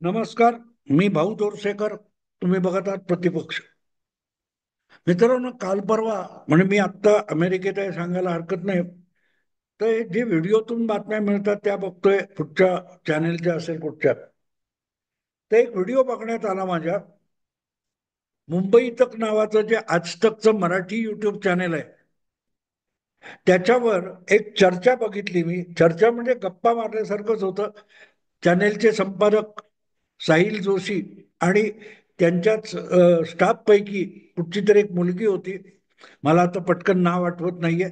नमस्कार. मी भाऊ तोरसेकर. तुम्ही बघत आहात प्रतिपक्ष. मित्रांनो, काल परवा म्हणजे मी आत्ता अमेरिकेत आहे सांगायला हरकत नाही. तर हे जे व्हिडिओतून बातम्या मिळतात त्या बघतोय, कुठच्या चॅनेलच्या असेल कुठच्या. तर एक व्हिडिओ बघण्यात आला माझ्या. मुंबई तक नावाचं जे आज तकचं मराठी युट्यूब चॅनेल आहे, त्याच्यावर एक चर्चा बघितली मी. चर्चा म्हणजे गप्पा मारल्यासारखंच होतं. चॅनेलचे संपादक साहिल जोशी आणि त्यांच्याच स्टाफ पैकी कुठची तरी एक मुलगी होती. मला आता पटकन नाव आठवत नाहीये.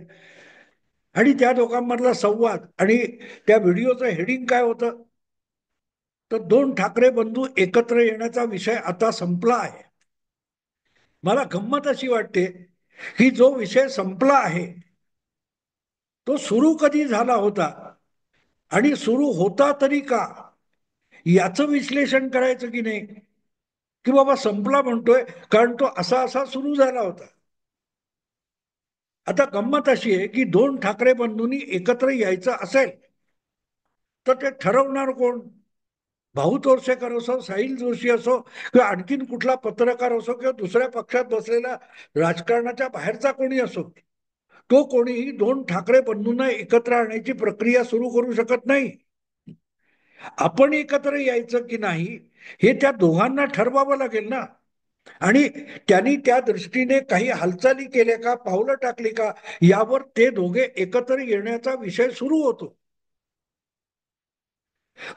आणि त्या दोघांमधला संवाद आणि त्या व्हिडिओचं हेडिंग काय होतं, तर दोन ठाकरे बंधू एकत्र येण्याचा विषय आता संपला आहे. मला गंमत अशी वाटते की जो विषय संपला आहे तो सुरू कधी झाला होता आणि सुरू होता तरी का, याचं विश्लेषण करायचं की नाही. की बाबा संपला म्हणतोय कारण तो असा असा सुरू झाला होता. आता गंमत अशी आहे की दोन ठाकरे बंधूंनी एकत्र यायचं असेल तर ते ठरवणार कोण? भाऊ तोरसेकर असो, साहिल जोशी असो, किंवा आणखीन कुठला पत्रकार असो, किंवा दुसऱ्या पक्षात बसलेला राजकारणाच्या बाहेरचा कोणी असो. तो कोणीही दोन ठाकरे बंधूंना एकत्र आणण्याची प्रक्रिया सुरू करू शकत नाही. आपण एकत्र यायचं की नाही हे त्या दोघांना ठरवावं लागेल ना. आणि त्यांनी त्या दृष्टीने काही हालचाली केल्या का, पावलं टाकली का, यावर ते दोघे एकत्र येण्याचा विषय सुरू होतो.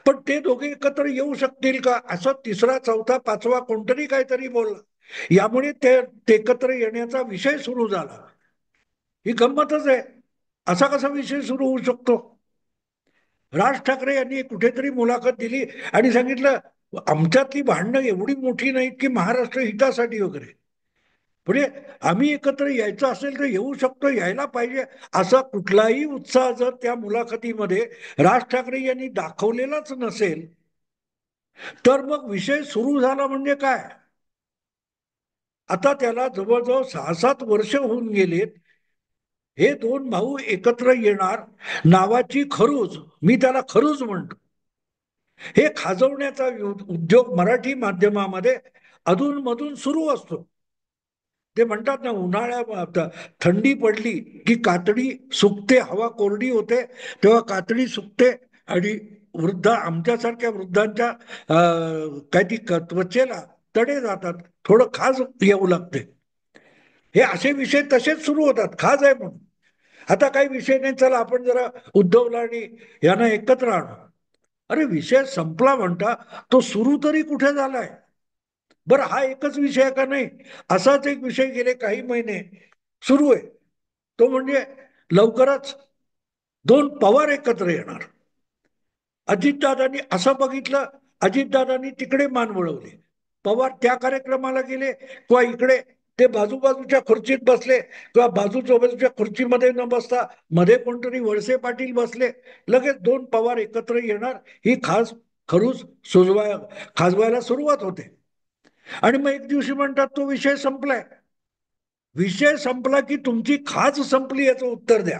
पण ते दोघे एकत्र येऊ शकतील का, असं तिसरा चौथा पाचवा कोणतरी काहीतरी बोलला. यामुळे ते एकत्र येण्याचा विषय सुरू झाला. ही गंमतच आहे. असा कसा विषय सुरू होऊ शकतो? राज ठाकरे यांनी कुठेतरी मुलाखत दिली आणि सांगितलं आमच्यातली भांडणं एवढी मोठी नाहीत की महाराष्ट्र हितासाठी वगैरे. म्हणजे आम्ही एकत्र यायचं असेल तर येऊ शकतो, यायला पाहिजे, असा कुठलाही उत्साह जर त्या मुलाखतीमध्ये राज ठाकरे यांनी दाखवलेलाच नसेल तर मग विषय सुरू झाला म्हणजे काय? आता त्याला जवळजवळ 6-7 वर्ष होऊन गेलेत. हे दोन भाऊ एकत्र येणार नावाची खरूज, मी त्याला खरूज म्हणतो, हे खाजवण्याचा उद्योग मराठी माध्यमामध्ये अधूनमधून सुरू असतो. ते म्हणतात ना, उन्हाळ्यात थंडी पडली की कातडी सुकते, हवा कोरडी होते तेव्हा कातडी सुकते आणि आमच्यासारख्या वृद्धांच्या काय ती त्वचेला तडे जातात, थोडं खाज येऊ लागते. हे असे विषय तसेच सुरू होतात, खाज आहे म्हणून. आता काही विषय नाही, चला आपण जरा उद्धवला आणि यांना एकत्र आणू. अरे विषय संपला म्हणता, तो सुरू तरी कुठे झालाय? बरं, हा एकच विषय आहे का? नाही, असाच एक विषय गेले काही महिने सुरू आहे. तो म्हणजे लवकरच दोन पवार एकत्र येणार. अजितदादांनी असं बघितलं, अजितदादांनी तिकडे मान वळवली, पवार त्या कार्यक्रमाला गेले, किंवा इकडे ते बाजूबाजूच्या खुर्चीत बसले, किंवा बाजूच्या खुर्चीमध्ये न बसता मध्ये कोणतरी वळसे पाटील बसले, लगेच दोन पवार एकत्र येणार ही खरूज खाजवायला सुरुवात होते. आणि मग एक दिवशी म्हणतात तो विषय संपलाय. विषय संपला की तुमची खाज संपली याचं उत्तर द्या.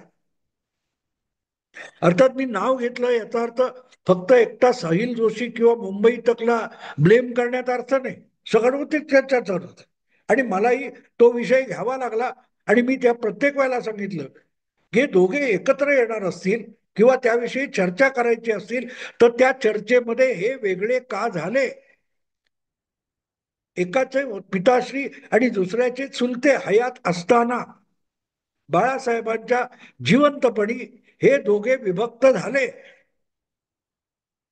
अर्थात मी नाव घेतलं याचा अर्थ फक्त एकटा साहिल जोशी किंवा मुंबई तकला ब्लेम करण्यात अर्थ नाही. सगळवरतीच चर्चा चालू होती आणि मलाही तो विषय घ्यावा लागला. आणि मी त्या प्रत्येक वेळेला सांगितलं की दोघे एकत्र येणार असतील किंवा त्याविषयी चर्चा करायची असतील तर त्या चर्चेमध्ये हे वेगळे का झाले? एकाचे पिताश्री आणि दुसऱ्याचे चुलते हयात असताना बाळासाहेबांच्या जिवंतपणी हे दोघे विभक्त झाले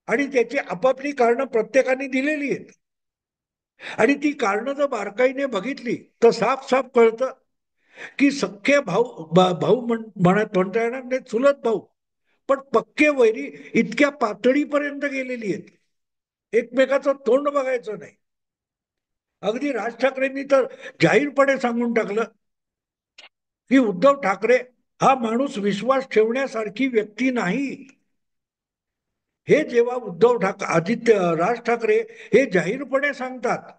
आणि त्याची आपापली कारणं प्रत्येकाने दिलेली आहेत. आणि ती कारणं जर बारकाईने बघितली तर साफ साफ कळतं की सख्खे भाऊ म्हणता येणार नाही, चुलत भाऊ, पण पक्के वैरी इतक्या पातळीपर्यंत गेलेली आहेत, एकमेकाचं तोंड बघायचं नाही. अगदी राज ठाकरेंनी तर जाहीरपणे सांगून टाकलं की उद्धव ठाकरे हा माणूस विश्वास ठेवण्यासारखी व्यक्ती नाही. हे जेव्हा राज ठाकरे हे जाहीरपणे सांगतात,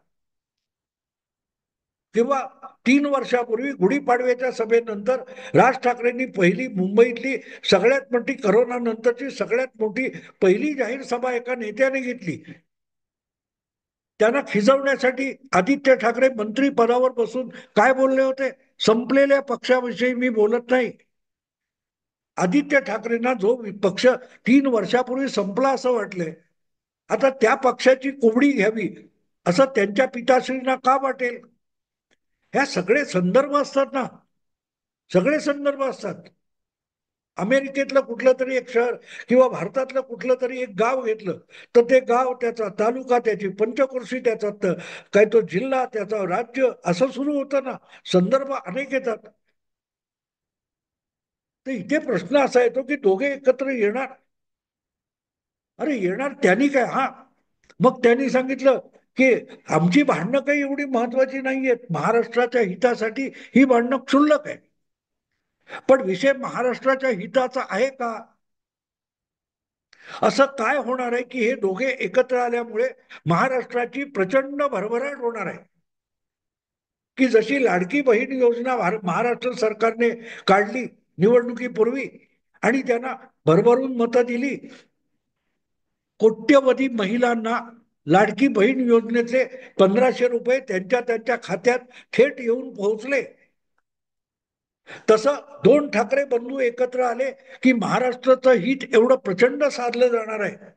तेव्हा 3 वर्षापूर्वी गुढीपाडव्याच्या सभेनंतर राज ठाकरेंनी पहिली मुंबईतली सगळ्यात मोठी, करोना नंतरची सगळ्यात मोठी पहिली जाहीर सभा एका नेत्याने घेतली. त्यांना खिजवण्यासाठी आदित्य ठाकरे मंत्री पदावर बसून काय बोलले होते? संपलेल्या पक्षाविषयी मी बोलत नाही. आदित्य ठाकरेंना जो पक्ष 3 वर्षापूर्वी संपला असं वाटलंय, आता त्या पक्षाची कोबडी घ्यावी असं त्यांच्या पिताश्रींना का वाटेल? ह्या सगळे संदर्भ असतात ना, सगळे संदर्भ असतात. अमेरिकेतलं कुठलं तरी एक शहर किंवा भारतातलं कुठलं तरी एक गाव घेतलं तर ते गाव, त्याचा तालुका, त्याची पंचक्रोशी, त्याचा काय तो जिल्हा, त्याचा राज्य, असं सुरू होतं ना. संदर्भ अनेक येतात. तर इथे प्रश्न असा येतो की दोघे एकत्र येणार. अरे येणार त्यांनी काय, हा मग त्यांनी सांगितलं की आमची भांडणं काही एवढी महत्वाची नाहीयेत, महाराष्ट्राच्या हितासाठी ही भांडणं क्षुल्लक आहे. पण विषय महाराष्ट्राच्या हिताचा आहे का? असं काय होणार आहे की हे दोघे एकत्र आल्यामुळे महाराष्ट्राची प्रचंड भरभराट होणार आहे, की जशी लाडकी बहीण योजना महाराष्ट्र सरकारने काढली निवडणुकीपूर्वी आणि त्यांना भरभरून मतं दिली. कोट्यवधी महिलांना लाडकी बहीण योजनेचे 1,500 रुपये त्यांच्या त्यांच्या खात्यात थेट येऊन पोहोचले. तसं दोन ठाकरे बंधू एकत्र आले की महाराष्ट्राचं हित एवढं प्रचंड साधलं जाणार आहे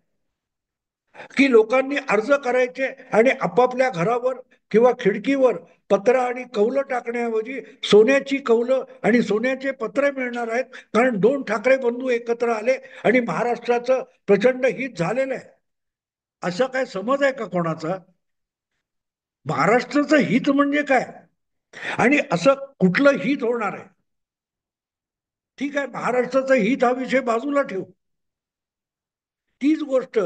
की लोकांनी अर्ज करायचे आणि आपापल्या घरावर किंवा खिडकीवर पत्र आणि कौलं टाकण्याऐवजी सोन्याची कौलं आणि सोन्याचे पत्रे मिळणार आहेत, कारण दोन ठाकरे बंधू एकत्र आले आणि महाराष्ट्राचं प्रचंड हित झालेलं आहे. असा काय समज आहे का कोणाचा? महाराष्ट्राचं हित म्हणजे काय आणि असं कुठलं हित होणार आहे? ठीक आहे, महाराष्ट्राचं हित हा विषय बाजूला ठेवू. तीच गोष्ट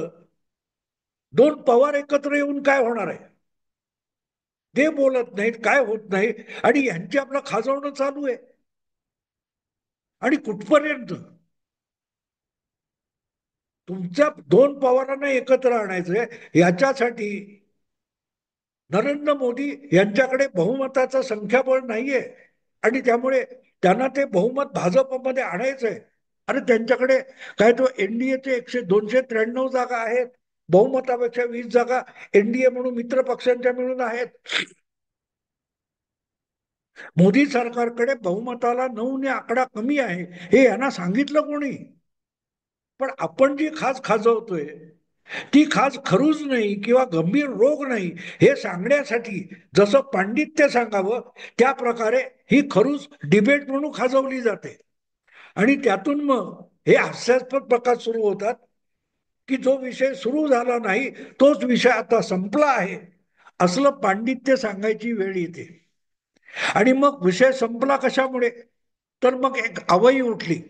दोन पवार एकत्र येऊन काय होणार आहे? ते बोलत नाहीत, काय होत नाही, आणि यांची आपलं खाजवणं चालू आहे. आणि कुठपर्यंत तुमच्या दोन पवारांना एकत्र आणायचंय, याच्यासाठी नरेंद्र मोदी यांच्याकडे बहुमताचं संख्याबळ नाहीये आणि त्यामुळे त्यांना ते बहुमत भाजपमध्ये आणायचंय. अरे त्यांच्याकडे काय तो एनडीएचे 293 जागा आहेत, बहुमतापेक्षा 20 जागा एनडीए म्हणून मित्र पक्षांच्या मिळून आहेत. मोदी सरकारकडे बहुमताला 9 ने आकडा कमी आहे, हे यांना सांगितलं कोणी? पण आपण जी खास खाजवतोय ती खास खरूज नाही किंवा गंभीर रोग नाही हे सांगण्यासाठी जसं पांडित्य सांगावं त्या प्रकारे ही खरूज डिबेट म्हणून खाजवली जाते. आणि त्यातून मग हे हास्यास्पद प्रकार सुरू होतात की जो विषय सुरू झाला नाही तोच विषय आता संपला आहे, असलं पांडित्य सांगायची वेळ येते. आणि मग विषय संपला कशामुळे? तर मग एक आवई उठली.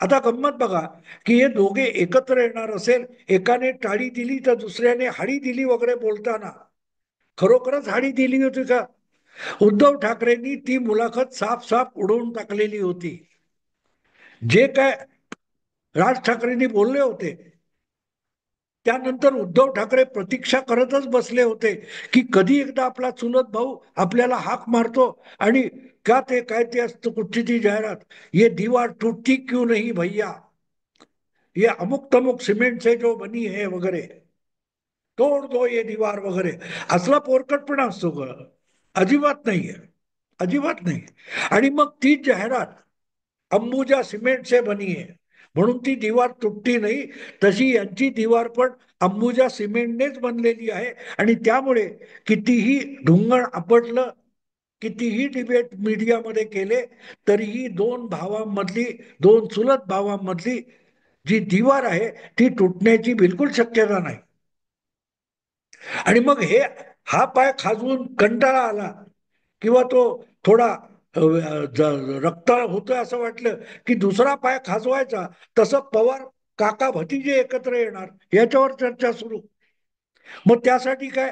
आता गंमत बघा की हे दोघे एकत्र येणार असेल, एकाने टाळी दिली तर दुसऱ्याने हाडी दिली वगैरे बोलताना खरोखरच हाडी दिली होती का? उद्धव ठाकरेंनी ती मुलाखत साफ साफ उडवून टाकलेली होती. जे काय राज ठाकरेंनी बोलले होते त्यानंतर उद्धव ठाकरे प्रतीक्षा करतच बसले होते की कधी एकदा आपला चुलत भाऊ आपल्याला हाक मारतो आणि का ते काय ते असतं कुठची ती जाहिरात, ये दीवार टूटती क्यों नहीं भैया, ये अमुक तमुक सिमेंट से जो बनी है वगैरे, तोड दो ये दीवार वगैरे, असला पोरकटपणा असतो का? अजिबात नाहीये, अजिबात नाही. आणि मग ती जाहिरात अंबुजा सिमेंट से बनी है म्हणून ती दीवार तुटती नाही, तशी यांची दीवार पण अंबुजा सिमेंटनेच बनलेली आहे. आणि त्यामुळे कितीही ढुंगण आपटलं, कितीही डिबेट मीडियामध्ये केले, तरीही दोन भावांमधली, दोन चुलत भावांमधली जी दीवार आहे ती तुटण्याची बिलकुल शक्यता नाही. आणि मग हे हा पाय खाजवून कंटाळा आला किंवा तो थोडा रक्ताळ होतोय असं वाटलं की दुसरा पाय खाजवायचा, तसं पवार काका भतीजे एकत्र येणार याच्यावर चर्चा सुरू. मग त्यासाठी काय,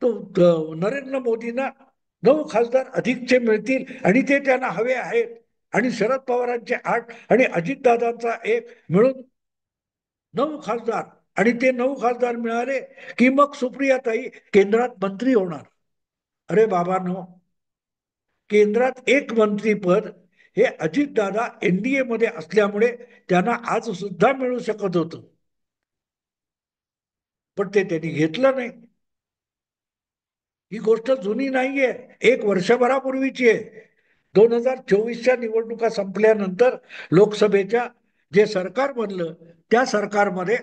तो नरेंद्र मोदींना 9 खासदार अधिकचे मिळतील आणि ते त्यांना हवे आहेत, आणि शरद पवारांचे 8 आणि अजितदादांचा 1 मिळून 9 खासदार, आणि ते 9 खासदार मिळाले की मग सुप्रियाताई केंद्रात मंत्री होणार. अरे बाबांनो, केंद्रात एक मंत्रीपद हे अजितदादा एनडीए मध्ये असल्यामुळे त्यांना आज सुद्धा मिळू शकत होतं, पण ते त्यांनी घेतलं नाही. ही गोष्ट जुनी नाहीये, एक वर्षभरापूर्वीची आहे. 2024च्या निवडणुका संपल्यानंतर लोकसभेच्या जे सरकार बनलं त्या सरकारमध्ये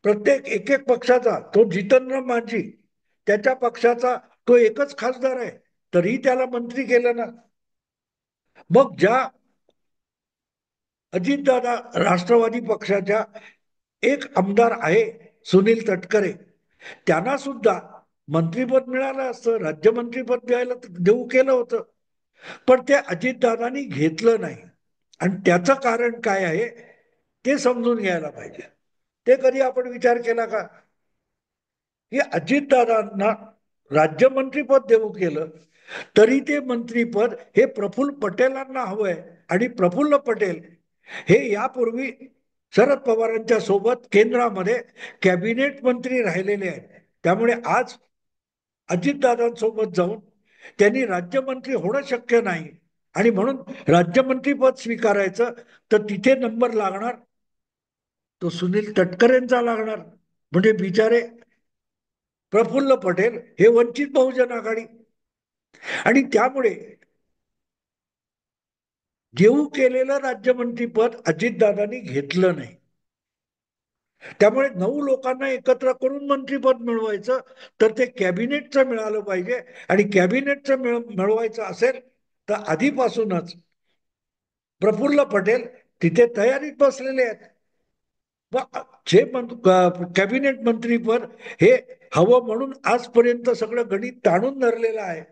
प्रत्येक एक एक पक्षाचा तो जितेंद्र मांझी त्याच्या पक्षाचा तो एकच खासदार आहे, तरीही त्याला मंत्री केलं ना. मग ज्या अजितदादा राष्ट्रवादी पक्षाच्या एक आमदार आहे सुनील तटकरे, त्यांना सुद्धा मंत्रीपद मिळालं असतं, राज्यमंत्रीपद द्यायला देऊ केलं होतं, पण ते अजितदादांनी घेतलं नाही. आणि त्याचं कारण काय आहे ते समजून घ्यायला पाहिजे. ते कधी आपण विचार केला का की अजितदादांना राज्यमंत्रीपद देऊ केलं तरी ते मंत्रीपद हे प्रफुल्ल पटेलांना हवंय, आणि प्रफुल्ल पटेल हे यापूर्वी शरद पवारांच्या सोबत केंद्रामध्ये कॅबिनेट मंत्री राहिलेले आहेत. त्यामुळे आज अजितदादांसोबत जाऊन त्यांनी राज्यमंत्री होणं शक्य नाही, आणि म्हणून राज्यमंत्री पद स्वीकारायचं तर तिथे नंबर लागणार तो सुनील तटकरेंचा लागणार. म्हणजे बिचारे प्रफुल्ल पटेल हे वंचित बहुजन आघाडी, आणि त्यामुळे देऊ केलेलं राज्यमंत्रीपद अजितदादांनी घेतलं नाही. त्यामुळे 9 लोकांना एकत्र करून मंत्रीपद मिळवायचं तर ते कॅबिनेटचं मिळालं पाहिजे, आणि कॅबिनेटचं मिळवायचं असेल तर आधीपासूनच प्रफुल्ल पटेल तिथे तयारीत बसलेले आहेत. जे कॅबिनेट मंत्रीपद हे हवं म्हणून आजपर्यंत सगळं गणित ताणून धरलेलं आहे.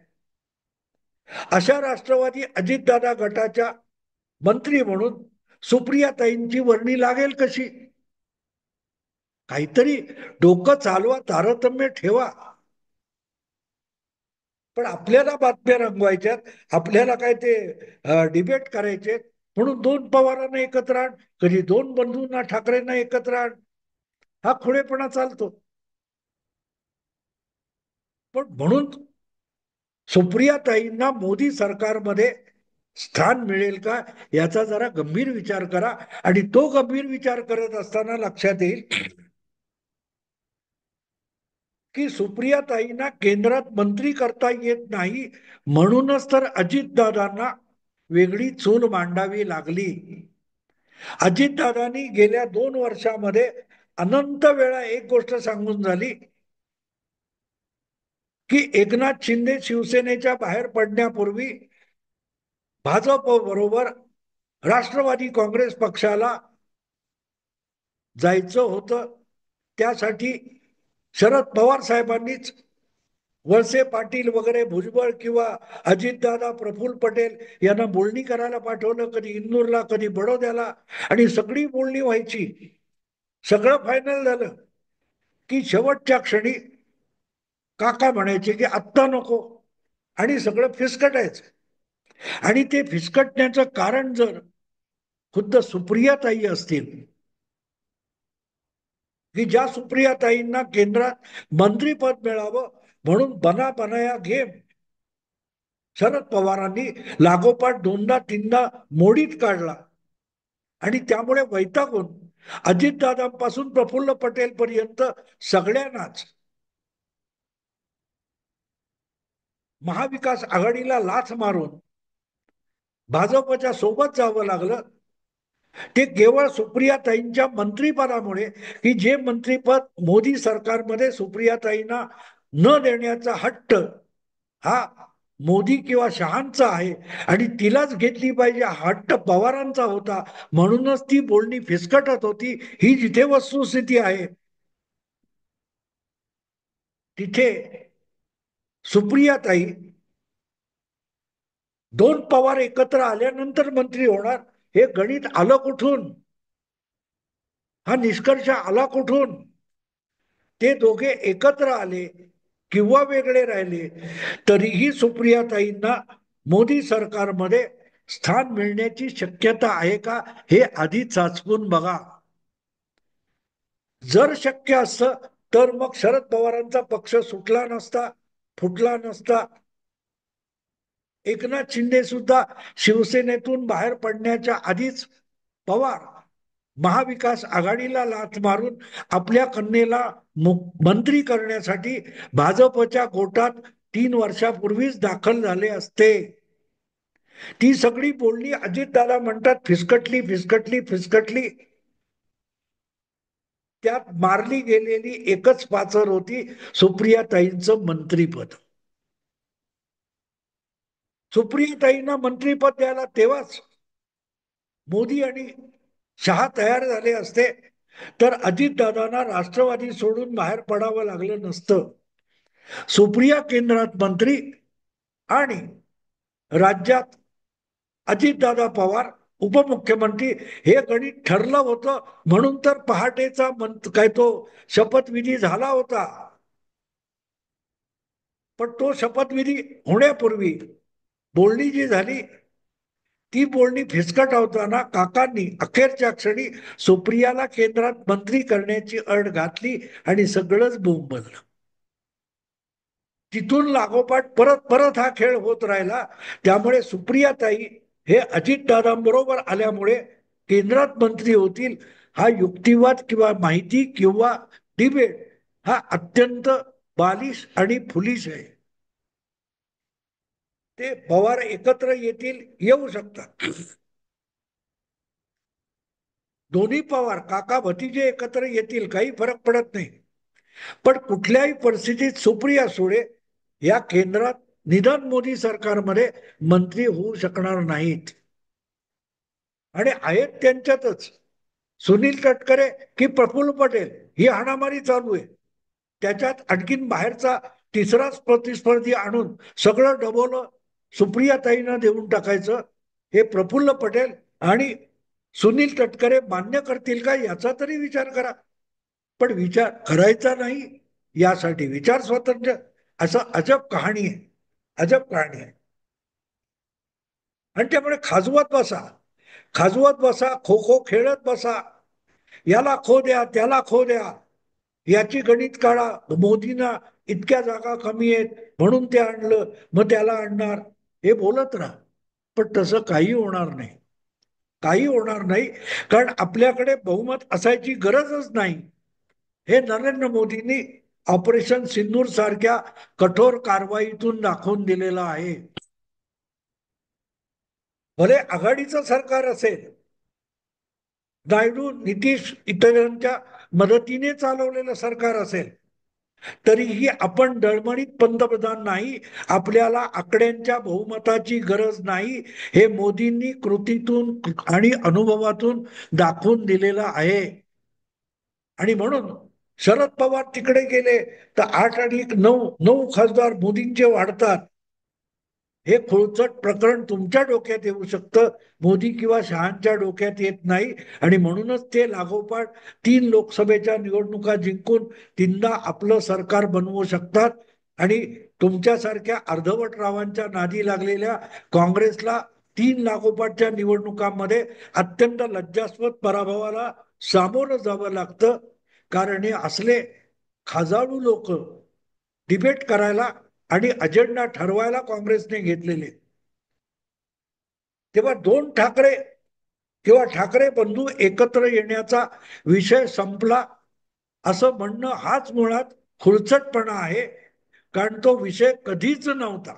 अशा राष्ट्रवादी अजितदादा गटाच्या मंत्री म्हणून सुप्रियाताईंची वर्णी लागेल कशी? काहीतरी डोकं चालवा, तारतम्य ठेवा. पण आपल्याला बातम्या रंगवायच्यात, आपल्याला काय ते डिबेट करायचे म्हणून 2 पवारांना एकत्र आण, कधी 2 बंधूंना ठाकरेंना एकत्र आण, हा खुळेपणा चालतो. पण म्हणून सुप्रियाताईंना मोदी सरकारमध्ये स्थान मिळेल का याचा जरा गंभीर विचार करा. आणि तो गंभीर विचार करत असताना लक्षात येईल की सुप्रियाताईंना केंद्रात मंत्री करता येत नाही, म्हणूनच तर अजितदादांना वेगळी चूल मांडावी लागली. अजितदादांनी गेल्या 2 वर्षामध्ये अनंत वेळा एक गोष्ट सांगून झाली की एकनाथ शिंदे शिवसेनेच्या बाहेर पडण्यापूर्वी भाजप बरोबर राष्ट्रवादी काँग्रेस पक्षाला जायचं होतं. त्यासाठी शरद पवार साहेबांनीच वळसे पाटील वगैरे भुजबळ किंवा अजितदादा प्रफुल्ल पटेल यांना बोलणी करायला पाठवलं, कधी इंदूरला कधी बडोद्याला, आणि सगळी बोलणी व्हायची. सगळं फायनल झालं की शेवटच्या क्षणी काका म्हणायचे की आत्ता नको, आणि सगळं फिसकटायचं. आणि ते फिसकटण्याचं कारण जर खुद्द सुप्रियाताई असतील, की ज्या सुप्रियाताईंना केंद्रात मंत्रीपद मिळावं म्हणून बना बनाया गेम शरद पवारांनी लागोपाठ 2दा-3दा मोडीत काढला, आणि त्यामुळे वैतागून अजितदादांपासून प्रफुल्ल पटेल पर्यंत सगळ्यांनाच महाविकास आघाडीला लाथ मारून भाजपच्या सोबत जावं लागलं. ते केवळ सुप्रियाताईंच्या मंत्रीपदामुळे, की जे मंत्रीपद मोदी सरकारमध्ये सुप्रियाताईंना न देण्याचा हट्ट हा मोदी किंवा शहांचा आहे, आणि तिलाच घेतली पाहिजे हट्ट पवारांचा होता, म्हणूनच ती बोलणी फिसकटत होती. ही जिथे वस्तुस्थिती आहे तिथे सुप्रियाताई 2 पवार एकत्र आल्यानंतर मंत्री होणार, हे गणित आलं कुठून? हा निष्कर्ष आला कुठून? ते दोघे एकत्र आले किंवा वेगळे राहिले तरीही सुप्रियाताईंना मोदी सरकारमध्ये स्थान मिळण्याची शक्यता आहे का हे आधी चाचपून बघा. जर शक्य असतं तर मग शरद पवारांचा पक्ष सुटला नसता, फुटला नसता. एकनाथ शिंदे सुद्धा शिवसेनेतून बाहेर पडण्याच्या आधीच पवार महाविकास आघाडीला लाथ मारून आपल्या कन्येला मंत्री करण्यासाठी भाजपच्या गोटात 3 वर्षापूर्वीच दाखल झाले असते. ती सगळी बोलणी अजितदादा म्हणतात फिसकटली फिसकटली फिसकटली. त्यात मारली गेलेली एकच पाचर होती, सुप्रियाताईंचं मंत्रीपद. सुप्रियाताईंना मंत्रीपद द्यायला तेव्हाच मोदी आणि शहा तयार झाले असते तर अजितदादांना राष्ट्रवादी सोडून बाहेर पडावं लागलं नसतं. सुप्रिया केंद्रात मंत्री आणि राज्यात अजितदादा पवार उपमुख्यमंत्री, हे गणित ठरलं होतं. म्हणून तर पहाटेचा काय तो शपथविधी झाला होता. पण तो शपथविधी होण्यापूर्वी बोलणी जी झाली ती बोलणी फिसकटवताना काकांनी अखेरच्या क्षणी सुप्रियाला केंद्रात मंत्री करण्याची अट घातली आणि सगळंच बोंबललं. तिथून लागोपाठ परत परत हा खेळ होत राहिला. त्यामुळे सुप्रियाताई हे अजितदादांबरोबर आल्यामुळे केंद्रात मंत्री होतील हा युक्तिवाद किंवा माहिती किंवा डिबेट हा अत्यंत बालिश आणि फुलिश आहे. ते पवार एकत्र येतील, येऊ शकतात. दोन्ही पवार काका भतीजे एकत्र येतील, काही फरक पडत नाही. पण कुठल्याही परिस्थितीत सुप्रिया सुळे या केंद्रात निदान मोदी सरकारमध्ये मंत्री होऊ शकणार नाहीत. आणि आहेत त्यांच्यातच सुनील तटकरे की प्रफुल्ल पटेल ही हाणामारी चालू आहे. त्याच्यात आणखीन बाहेरचा तिसराच प्रतिस्पर्धी आणून सगळं डबवलं सुप्रियाताईंना देऊन टाकायचं, हे प्रफुल्ल पटेल आणि सुनील तटकरे मान्य करतील का याचा तरी विचार करा. पण विचार करायचा नाही यासाठी विचार स्वातंत्र्य, असं अजब कहाणी आहे. अजब कहाणी आहे. आणि त्यामुळे खाजवत बसा, खो खो खेळत बसा, याला खो द्या त्याला खो द्या, याची गणित काढा, मोदींना इतक्या जागा कमी आहेत म्हणून ते आणलं, मग त्याला आणणार, हे बोलत राहा. पण तसं काही होणार नाही. काही होणार नाही. कारण आपल्याकडे बहुमत असायची गरजच नाही. हे नरेंद्र मोदींनी ऑपरेशन सिंदूर सारख्या कठोर कारवाईतून दाखवून दिलेलं आहे. भले आघाडीचं सरकार असेल, नायडू नितीश इतरांच्या मदतीने चालवलेलं सरकार असेल, तरीही आपण डळमळीत पंतप्रधान नाही. आपल्याला आकड्यांच्या बहुमताची गरज नाही, हे मोदींनी कृतीतून आणि अनुभवातून दाखवून दिलेलं आहे. आणि म्हणून शरद पवार तिकडे गेले तर 8 आणि 9 मोदींचे वाढतात. हे खोलचट प्रकरण तुमच्या डोक्यात येऊ शकतं, मोदी किंवा शहांच्या डोक्यात येत नाही. आणि म्हणूनच ते लागोपाठ 3 लोकसभेच्या निवडणुका जिंकून 3दा आपलं सरकार बनवू शकतात. आणि तुमच्यासारख्या अर्धवट रावांच्या नादी लागलेल्या काँग्रेसला 3 लागोपाठच्या निवडणुकांमध्ये अत्यंत लज्जास्पद पराभवाला सामोरं जावं लागतं. कारण हे असले खाजाळू लोक डिबेट करायला आणि अजेंडा ठरवायला काँग्रेसने घेतलेले. तेव्हा दोन ठाकरे किंवा ठाकरे बंधू एकत्र येण्याचा विषय संपला असं म्हणणं हाच मुळात खुळचटपणा आहे. कारण तो विषय कधीच नव्हता.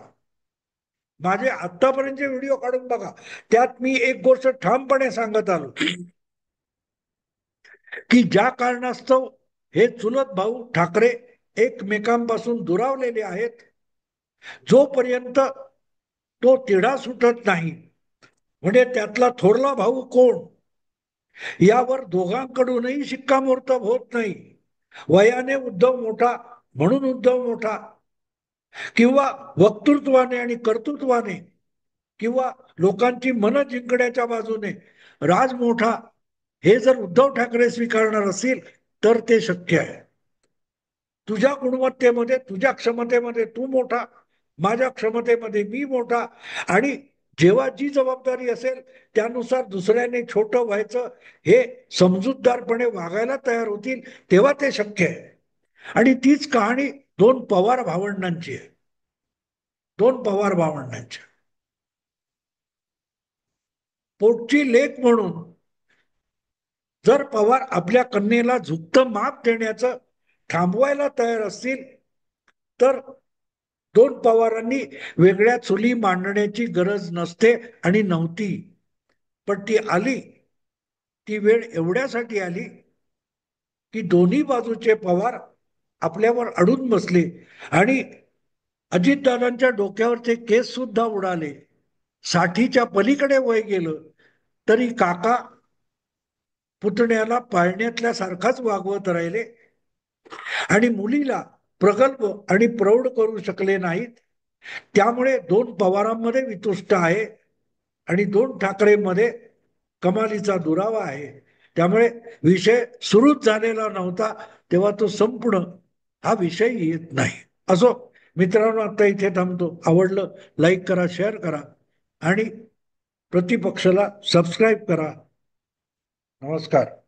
माझे आतापर्यंतचे व्हिडिओ काढून बघा, त्यात मी एक गोष्ट ठामपणे सांगत आलो की ज्या कारणास्तव हे चुलत भाऊ ठाकरे एकमेकांपासून दुरावलेले आहेत, जोपर्यंत तो तिढा सुटत नाही, म्हणजे त्यातला थोरला भाऊ कोण यावर दोघांकडूनही शिक्कामोर्तब होत नाही. वयाने उद्धव मोठा म्हणून उद्धव मोठा, किंवा वक्तृत्वाने आणि कर्तृत्वाने, किंवा लोकांची मनं जिंकण्याच्या बाजूने राज मोठा, हे जर उद्धव ठाकरे स्वीकारणार असतील तर ते शक्य आहे. तुझ्या गुणवत्तेमध्ये तुझ्या क्षमतेमध्ये तू मोठा, माझ्या क्षमतेमध्ये मी मोठा, आणि जेव्हा जी जबाबदारी असेल त्यानुसार दुसऱ्याने छोटं व्हायचं, हे समजूतदारपणे वागायला तयार होतील तेव्हा ते शक्य आहे. आणि तीच कहाणी दोन पवार भावंडांची आहे. दोन पवार भावंडांची पोटची लेक म्हणून जर पवार आपल्या कन्येला झुकतं माप देण्याचं थांबवायला तयार असतील तर दोन पवारांनी वेगळ्या चुली मांडण्याची गरज नसते आणि नव्हती. पण ती आली, ती वेळ एवढ्यासाठी आली की दोन्ही बाजूचे पवार आपल्यावर अडून बसले आणि अजितदादांच्या डोक्यावरचे केस सुद्धा उडाले. 60च्या पलीकडे वय गेलं तरी काका पुतण्याला पाळण्यातल्या सारखाच वागवत राहिले आणि मुलीला प्रगल्भ आणि प्रौढ करू शकले नाहीत. त्यामुळे दोन पवारांमध्ये वितुष्ट आहे आणि दोन ठाकरेंमध्ये कमालीचा दुरावा आहे. त्यामुळे विषय सुरूच झालेला नव्हता तेव्हा तो संपणं हा विषय येत नाही. असो मित्रांनो, आता इथे थांबतो. आवडलं लाईक करा, शेअर करा आणि प्रतिपक्षाला सबस्क्राईब करा. नमस्कार.